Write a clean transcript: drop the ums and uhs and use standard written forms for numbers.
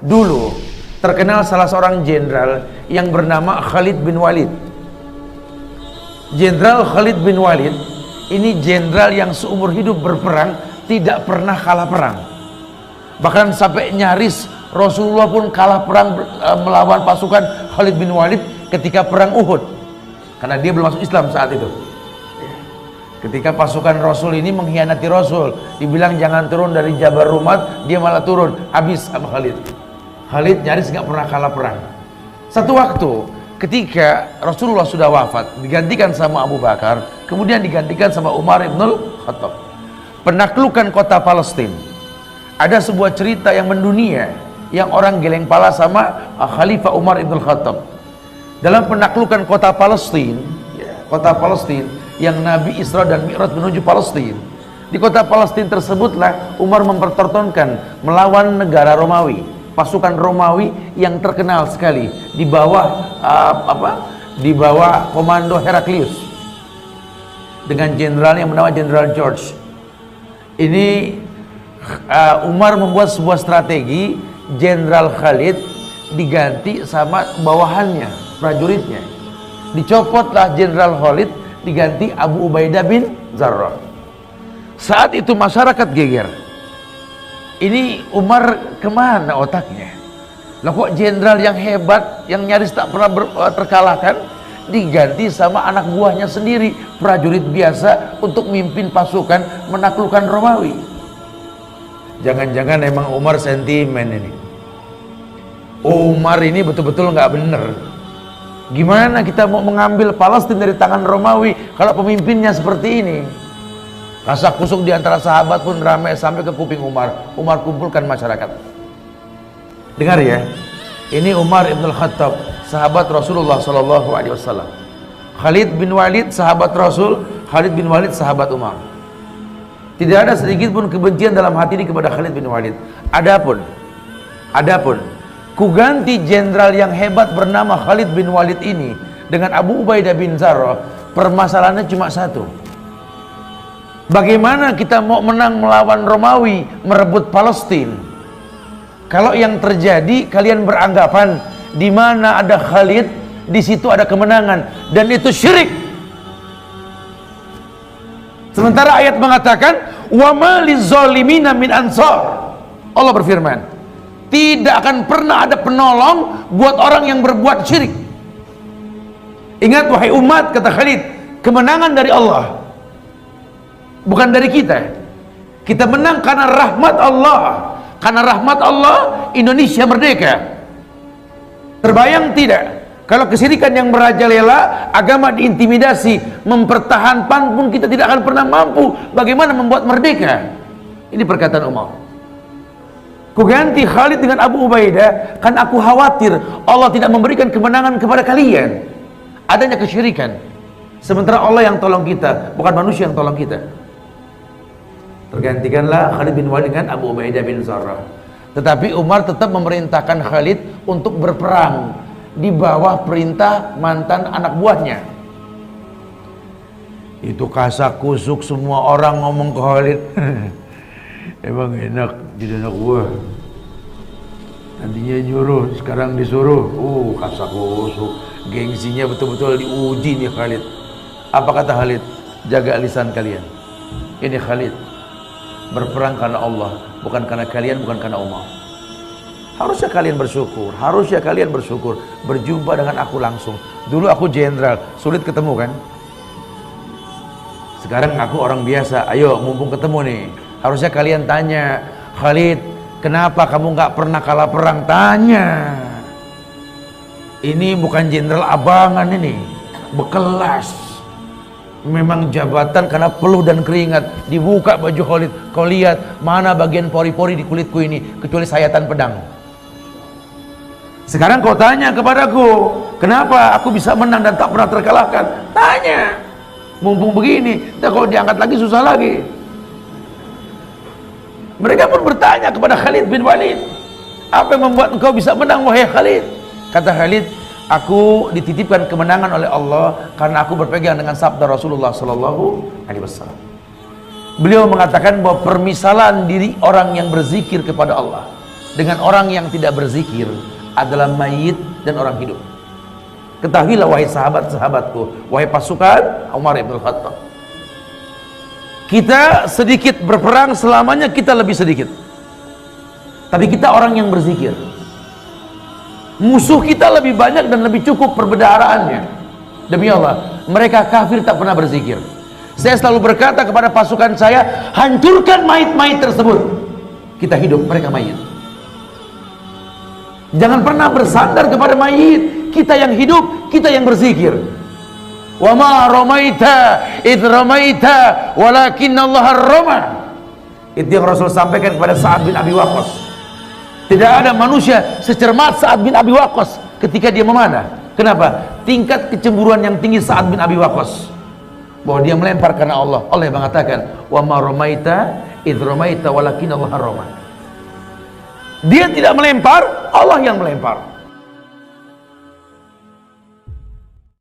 Dulu terkenal salah seorang jenderal yang bernama Khalid bin Walid. Jenderal Khalid bin Walid ini jenderal yang seumur hidup berperang tidak pernah kalah perang. Bahkan sampai nyaris Rasulullah pun kalah perang melawan pasukan Khalid bin Walid ketika perang Uhud, karena dia belum masuk Islam saat itu. Ketika pasukan Rasul ini mengkhianati Rasul, dibilang jangan turun dari Jabal Rumat, dia malah turun, habis sama Khalid. Khalid nyaris nggak pernah kalah perang. Satu waktu ketika Rasulullah sudah wafat, digantikan sama Abu Bakar, kemudian digantikan sama Umar ibn Khattab. Penaklukan kota Palestina. Ada sebuah cerita yang mendunia, yang orang geleng pala sama Khalifah Umar ibn Khattab. Dalam penaklukan kota Palestina, yang Nabi Isra dan Mi'raj menuju Palestina. Di kota Palestina tersebutlah Umar mempertontonkan melawan negara Romawi, pasukan Romawi yang terkenal sekali di bawah di bawah komando Heraklius dengan jenderal yang bernama Jenderal George. Ini Umar membuat sebuah strategi, Jenderal Khalid diganti sama bawahannya, prajuritnya. Dicopotlah Jenderal Khalid, diganti Abu Ubaidah bin Jarrah. Saat itu masyarakat geger. Ini Umar kemana otaknya? Lah kok jenderal yang hebat, yang nyaris tak pernah terkalahkan, diganti sama anak buahnya sendiri, prajurit biasa untuk mimpin pasukan menaklukkan Romawi. Jangan-jangan emang Umar sentimen ini. Umar ini betul-betul nggak bener. Gimana kita mau mengambil Palestina dari tangan Romawi kalau pemimpinnya seperti ini? Kasak kusuk di antara sahabat pun ramai sampai ke kuping Umar. Umar kumpulkan masyarakat. Dengar ya, ini Umar ibn Khattab, sahabat Rasulullah SAW. Khalid bin Walid sahabat Rasul, Khalid bin Walid sahabat Umar. Tidak ada sedikit pun kebencian dalam hati ini kepada Khalid bin Walid. Adapun ku ganti jenderal yang hebat bernama Khalid bin Walid ini dengan Abu Ubaidah bin Jarrah. Permasalahannya cuma satu. Bagaimana kita mau menang melawan Romawi, merebut Palestina? Kalau yang terjadi kalian beranggapan di mana ada Khalid, di situ ada kemenangan, dan itu syirik. Sementara ayat mengatakan wa ma lizolimina min ansar. Allah berfirman, tidak akan pernah ada penolong buat orang yang berbuat syirik. Ingat wahai umat, kata Khalid, kemenangan dari Allah, bukan dari kita. Kita menang karena rahmat Allah. Karena rahmat Allah Indonesia merdeka. Terbayang tidak kalau kesyirikan yang merajalela, agama diintimidasi, mempertahankan pun kita tidak akan pernah mampu. Bagaimana membuat merdeka? Ini perkataan Umar. Ku ganti Khalid dengan Abu Ubaidah kan aku khawatir Allah tidak memberikan kemenangan kepada kalian, adanya kesyirikan. Sementara Allah yang tolong kita, bukan manusia yang tolong kita. Tergantikanlah Khalid bin Walid dengan Abu Ubaidah bin Jarrah. Tetapi Umar tetap memerintahkan Khalid untuk berperang di bawah perintah mantan anak buahnya. Itu kasak kusuk semua orang ngomong ke Khalid. Emang enak jadi anak buah. Nantinya nyuruh, sekarang disuruh. Kasak kusuk. Gengsinya betul-betul diuji nih Khalid. Apa kata Khalid? Jaga lisan kalian. Ini Khalid berperang karena Allah, bukan karena kalian, bukan karena Umar. Harusnya kalian bersyukur, berjumpa dengan aku langsung. Dulu aku jenderal, sulit ketemu kan? Sekarang aku orang biasa, ayo mumpung ketemu nih. Harusnya kalian tanya, Khalid, kenapa kamu nggak pernah kalah perang? Tanya. Ini bukan jenderal abangan ini, berkelas. Memang jabatan karena peluh dan keringat. Dibuka baju Khalid, kau lihat mana bagian pori-pori di kulitku ini, kecuali sayatan pedang. Sekarang kau tanya kepadaku, kenapa aku bisa menang dan tak pernah terkalahkan? Tanya. Mumpung begini, dan kalau diangkat lagi susah lagi. Mereka pun bertanya kepada Khalid bin Walid, apa yang membuat engkau bisa menang wahai Khalid? Kata Khalid, aku dititipkan kemenangan oleh Allah karena aku berpegang dengan sabda Rasulullah SAW. Beliau mengatakan bahwa permisalan diri orang yang berzikir kepada Allah, dengan orang yang tidak berzikir adalah mayit dan orang hidup. Ketahuilah wahai sahabat-sahabatku, wahai pasukan Umar ibn Khattab, kita sedikit berperang, selamanya kita lebih sedikit, tapi kita orang yang berzikir. Musuh kita lebih banyak dan lebih cukup perbedaraannya. Demi Allah, mereka kafir tak pernah berzikir. Saya selalu berkata kepada pasukan saya, hancurkan mayit-mayit tersebut. Kita hidup, mereka mayit. Jangan pernah bersandar kepada mayit. Kita yang hidup, kita yang berzikir. Wa ma ramaita id ramaita walakinallaha rama. Itu yang Rasul sampaikan kepada Sa'ad bin Abi Waqqas. Tidak ada manusia secermat Sa'ad bin Abi Waqqas ketika dia memanah. Kenapa? Tingkat kecemburuan yang tinggi Sa'ad bin Abi Waqqas, bahwa dia melempar karena Allah. Allah yang mengatakan, wa ma ramaita id ramaita walakinallaha rama. Dia tidak melempar, Allah yang melempar.